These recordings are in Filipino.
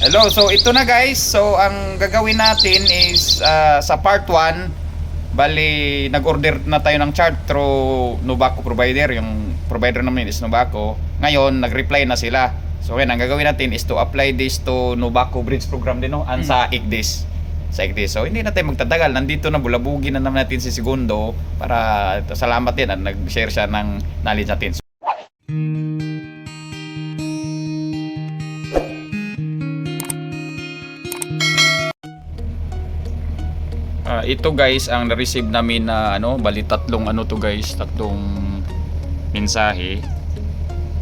Hello, so ito na guys. So ang gagawin natin is sa part 1, bali nag-order na tayo ng chart through Nubaco provider. Yung provider namin is Nubaco. Ngayon, nag-reply na sila. So ngayon, ang gagawin natin is to apply this to Nubaco Bridge program din, no? And sa ICDIS. Sa ICDIS. So hindi na tayo magtatagal. Nandito na, bulabugin na naman natin si Segundo para salamat din at nag-share siya ng knowledge natin. Ito guys ang na-receive namin na bali tatlong tatlong mensahe.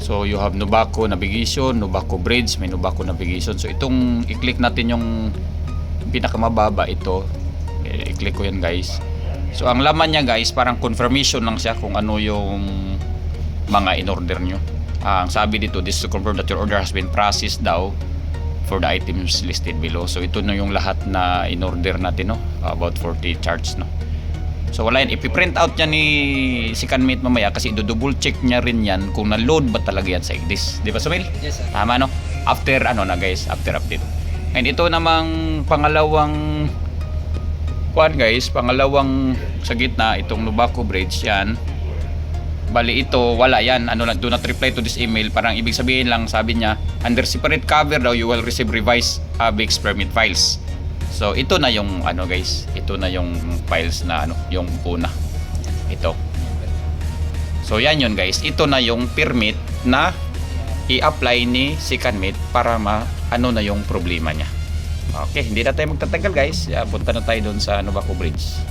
So you have Nubaco navigation, Nubaco bridge, may Nubaco navigation. So itong i-click natin yung pinakamababa ito. I-click ko yan guys. So ang laman niya guys, parang confirmation lang siya kung ano yung mga in-order nyo. Ang sabi dito, this to confirm that your order has been processed daw for the items listed below. So ito na yung lahat na in-order natin, no? About 40 charts, no? So wala yan, ipiprint out niya ni si Canmate mamaya kasi do-double check niya rin yan kung na-load ba talaga yan sa ICDIS. Di ba Sumil? Yes sir. Tama, no? After na guys, after update. And ito namang pangalawang pangalawang sa gitna, itong Nubaco Bridge yan. Bali ito, wala yan. Do not reply to this email. Parang ibig sabihin lang, sabi niya, under separate cover daw, you will receive revised ABIX permit files. So, ito na yung, guys. Ito na yung files na, yung una. Ito. So, yan yun, guys. Ito na yung permit na i-apply ni si Canmate para na yung problema niya. Okay, hindi na tayo magtatagal, guys. Punta na tayo doon sa Nubaco Bridge.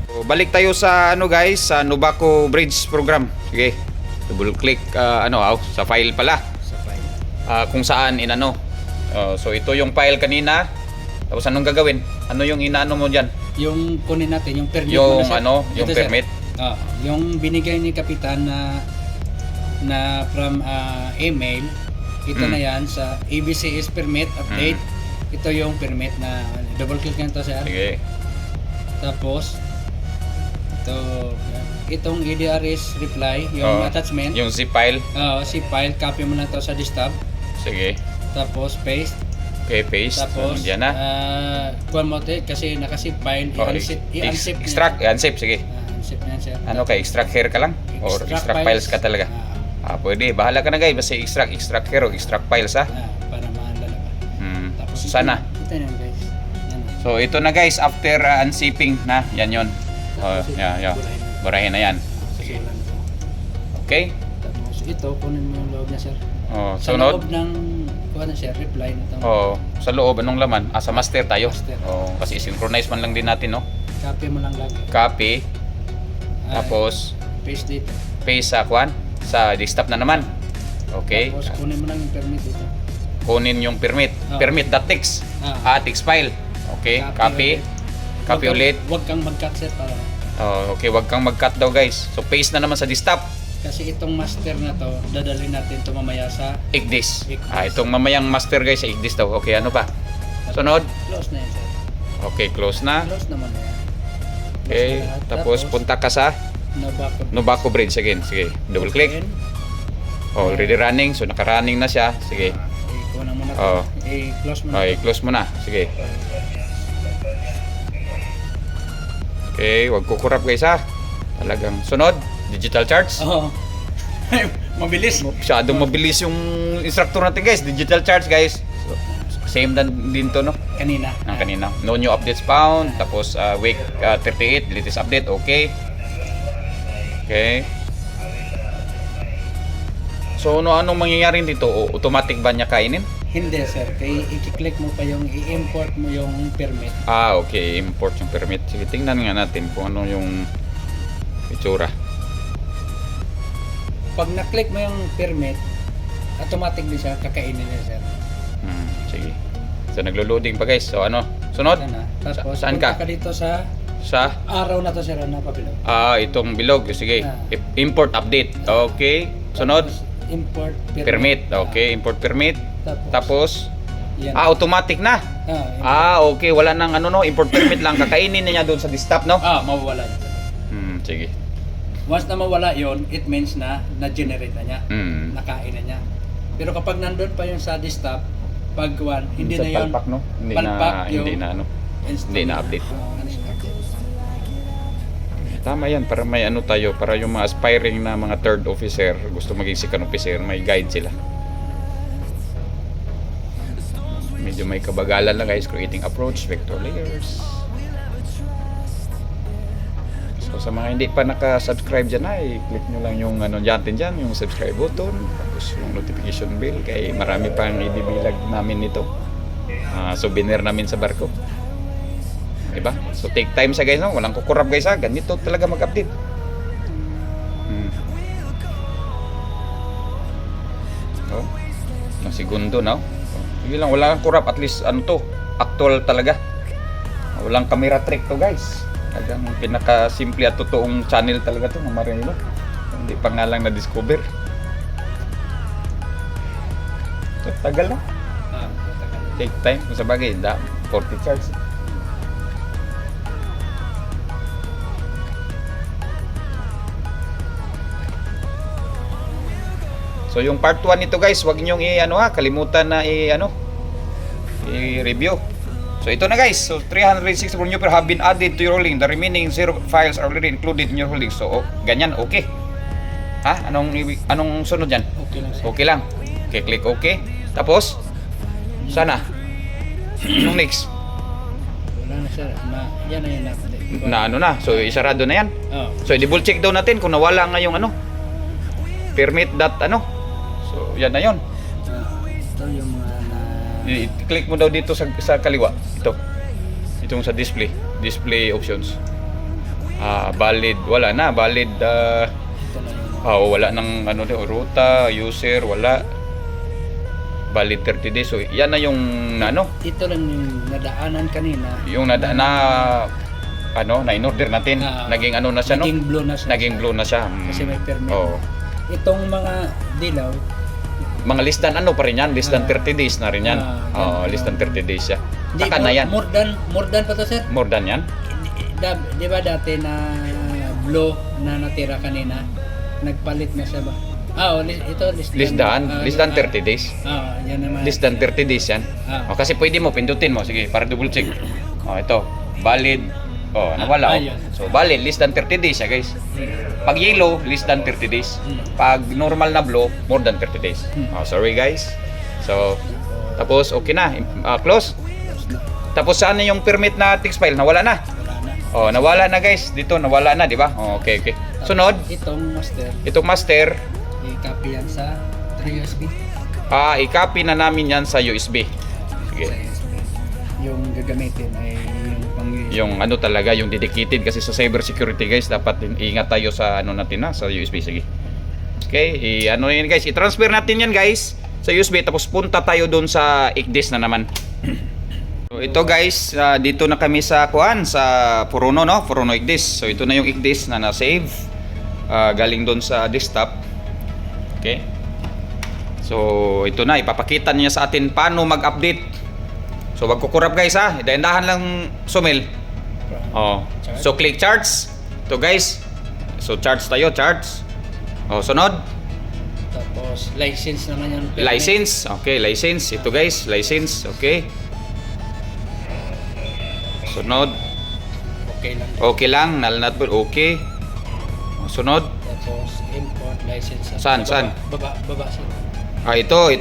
So, balik tayo sa guys, sa Nubaco Bridge program. Sige. Double click sa file pala. Sa file. Kung saan so ito yung file kanina. Tapos anong gagawin? Ano yung inaano mo diyan? Yung kunin natin yung permit Yung muna, yung ito, permit. Yung binigay ni kapitan na from email. Ito na yan sa ABCS permit update. Ito yung permit na double click nito sir. Sige. Tapos itong EDRS reply, yung attachment, Yung zip file. zip file, copy mo na to sa desktop. Sige. Tapos paste. Okay, paste. Tapos Diyan na. kuha mo ito kasi naka-zip file, i-unzip Extract, i-unzip, sige. unzip na yan sir. Extract here ka lang? Or extract files ka talaga? Pwede. Bahala ka na guys. Basta extract here o extract files ha. Para maalala ba. Tapos Sana. Ito na guys. Yan na. So ito na guys, after unzipping na, yan yun. Burahin na yan. Sige. Okay. Tapos ito, kunin mo yung loob niya sir. Sa Sunod. loob ng sir, reply na Sa loob, anong laman? Sa master tayo. Master. Kasi synchronize man lang din natin, no? Copy mo lang lagi. Copy. Tapos, Paste dito. paste sa desktop na naman. Okay. Tapos kunin mo lang yung permit dito. Kunin yung permit. Permit.txt. Text file. Okay. Copy. Copy ulit. Huwag kang mag-cut sir para. Okay, wag kang mag-cut daw guys. So paste na naman sa desktop. Kasi itong master na to, dadalhin natin to mamaya sa ICDIS. Itong mamayang master guys sa ICDIS daw. Okay, ano pa? Sunod. Close na yan sir. Okay, close na. Close naman na yan. Okay, tapos punta ka sa Nubaco Bridge again. Sige, double click. Already running. So naka-running na siya. Sige. I-kuha mo na to. I-close mo na. Okay, close mo na. Sige. Okay, wag kukurap guys ha. Talagang sunod, digital charts. Mabilis. Masyadong mabilis yung instructor natin guys. Digital charts guys. So, same din to, no? Kanina. Kanina. No new updates found. Tapos week 38, latest update. Okay. Okay. So anong mangyayari dito? Automatic ba niya kainin? Hindi sir. Kaya i-click mo pa yung i-import mo yung permit. Okay. Import yung permit. Sige, tingnan nga natin kung ano yung itsura. Pag na-click mo yung permit, automatic din siya, kakainin niya sir. Sige. So naglo-loading pa guys. So sunod? Tapos Saan ka? punta ka dito sa araw na to sir, na pabilog. Itong bilog. Sige. Import update. Okay. Sunod? Tapos, import Permit. Okay. Import permit. Tapos yan. automatic na. Okay. Wala nang import permit lang. Kakainin niya doon sa desktop, no? Mawawala yun sir. Sige. Once na mawala yon, it means na na-generate na niya. Mm. Nakain na niya. Pero kapag nandun pa yun sa desktop, pag hindi Sa na yun. palpak, no? Hindi Palpak na, yung hindi na, ano. Hindi na update. Ano siya? Tama yan, para may ano tayo, para yung mga aspiring na mga third officer, gusto maging second officer, may guide sila. Medyo may kabagalan lang guys, creating approach, vector layers. So sa mga hindi pa naka-subscribe dyan ay click nyo lang yung ano dyan, yung subscribe button, tapos yung notification bell, kay marami pang ibibilag namin nito. Souvenir namin sa barko. Diba? So take time sa guys, no? Walang kukurap guys ha, ganito talaga mag-update. Oh, ng segundo no? Sige lang, wala kang kurap, at least ano to, actual talaga. Walang camera trick to guys. Talagang pinaka-simple at totoong channel talaga to, mga Marino. Hindi pa nga lang na-discover. So, tagal na. Tagal. Take time. Kung sa bagay, 40 charts. So yung part 1 nito guys, wag niyo kalimutan na i-review. So ito na guys. So 364 new per have been added to your holding. The remaining 0 files are already included in your holding. So ganyan, okay. Ha? Anong sunod diyan? Okay lang sir. Okay lang. Okay, click okay. Tapos sana yung next Wala na sir. Yan na yun na-update. na na. So isarado na yan. Oh. So i-double check daw natin kung nawala nga yung permit that So yan na yon. Ito yung mga I-click mo daw dito sa kaliwa. Itong sa display options. Valid, wala na. Valid, ito na yun. wala ng ruta, user, wala. Valid 30 days. So yan na yung Ito lang yung nadaanan kanina. yung na-in-order natin. Naging na siya, no? Naging blue na siya. Naging blue na siya. Kasi may permit. Oo. Itong mga dilaw, Mga less than pa rin yan, less than 30 days na rin yan. Less than 30 days siya. Saka na yan. More than pa to sir? More than yan? Di ba dati na blue na natira kanina, nagpalit na siya ba? Ito Less than 30 days. Yan naman. Less than 30 days yan. Kasi pwede mo, pindutin mo. Sige, para double check. Ito, valid. Nawala. Ayun. So, valid, less than 30 days siya guys. Pag yellow, less than 30 days. Pag normal na blue, more than 30 days. Sorry guys. So, tapos okay na. Close. Tapos saan na yung permit na text file? Nawala na. Wala na. Nawala na guys. Dito, nawala na, di ba? Okay. Sunod. Itong master, I-copy yan sa 3 USB. I-copy na namin yan sa USB. Sige. Yung gagamitin ay yung pang Yung talaga, yung dedicated kasi sa cyber security guys, dapat ingat tayo sa natin sa USB. Sige. Okay, yan guys, i-transfer natin yan guys sa USB, tapos punta tayo doon sa ICDIS na naman. So ito guys, dito na kami sa Furono, no? Furono ICDIS. So ito na yung ICDIS na na-save galing doon sa desktop. Okay. So ito na, ipapakita niya sa atin paano mag-update. So wag kukurap guys ha, dahan-dahan lang sumil. So click charts. Ito guys. So charts tayo, charts. Sunod. Tapos license naman yan. License. Okay, license. Ito guys, license. Okay. Sunod. Okay lang, nalnat po. Okay. Sunod. Tapos import license. Saan? Baba sir. Ito.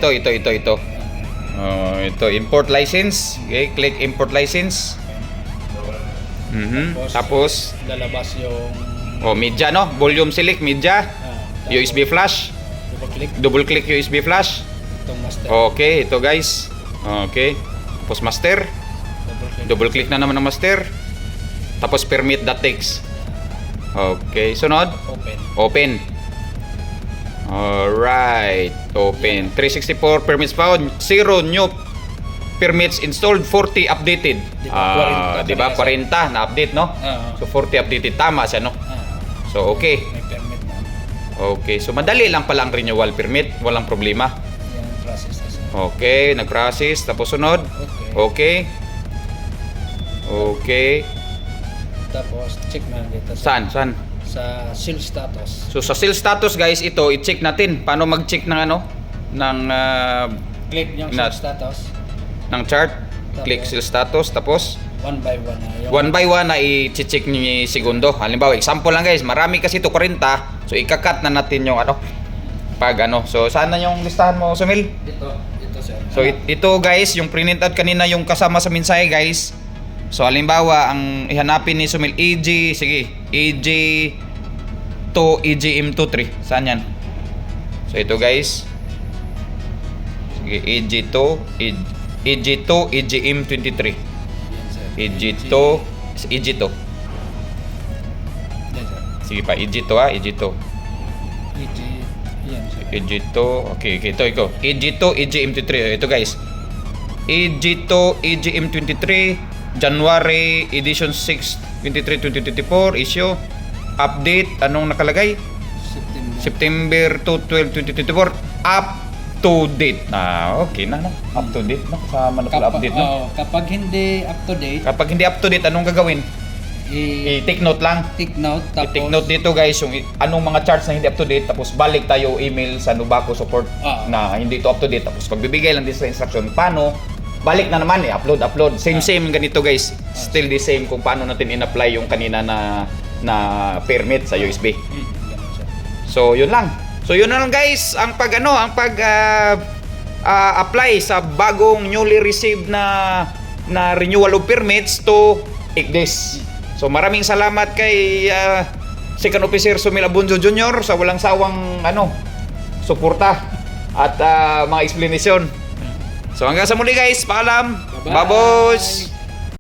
Ito, import license. Okay, click import license. Tapos lalabas yung media, no? Volume select, media. USB flash. Double click USB flash. Itong master. Okay, ito guys. Okay. Tapos master. Double click na naman ng master. Tapos permit.txt. Okay, sunod. Open. Alright, open. 364 permits found, 0 new permits installed, 40 updated. Diba 40 na update, no? So 40 updated, tama siya, no? So okay. May permit na. Okay, so madali lang pala ang renewal permit, walang problema. Yan, process na siya. Okay, nag-process, tapos sunod. Okay. Tapos check na dito Saan? sa seal status. So sa seal status guys, ito i-check natin. Paano mag-check ng ng Click yung Na- seal status. ng chart, click sales status, tapos one by one na yung one by one na i-check ni segundo. Halimbawa, example lang guys, marami kasi ito 40, so ikakat na natin yung ano, pag ano. So saan na yung listahan mo, Sumil? ito sir. So ito guys, yung print out kanina yung kasama sa mensahe guys. So halimbawa, ang ihanapin ni Sumil EG, sige, EG2, EGM23. Saan yan? So ito guys. Sige, EG2, EG2, EGM23. Yan, sir. EG2, EG2. Yan, sir. Sige pa, EG2 ha, EG2. EG, yan, sir. EG2, okay, ito. EG2, EGM23. Ito guys. EG2, EGM23, January edition 6, 23, 2024, issue, update, anong nakalagay? September. September 2, 12, 2024, up to date. Okay na, no? Up to date, no? Kasama na pala update, no? Kapag hindi up to date, Kapag hindi up to date, anong gagawin? I-take note lang. take note, tapos I-take note dito guys, yung anong mga charts na hindi up to date, tapos balik tayo email sa Nubaco support na hindi to up to date, tapos pagbibigay lang din sa instruction, paano? Balik na naman upload. Same ganito guys. Still the same kung paano natin in-apply yung kanina na permit sa USB. Ganun, sir. So yun lang. So yun na lang guys, ang pag apply sa bagong newly received na renewal of permits to ICDES. So maraming salamat kay Second Officer Sumil Abunzo Jr. sa walang sawang suporta at mga explanation. So hanggang sa muli guys, paalam. Bye-bye. Babos.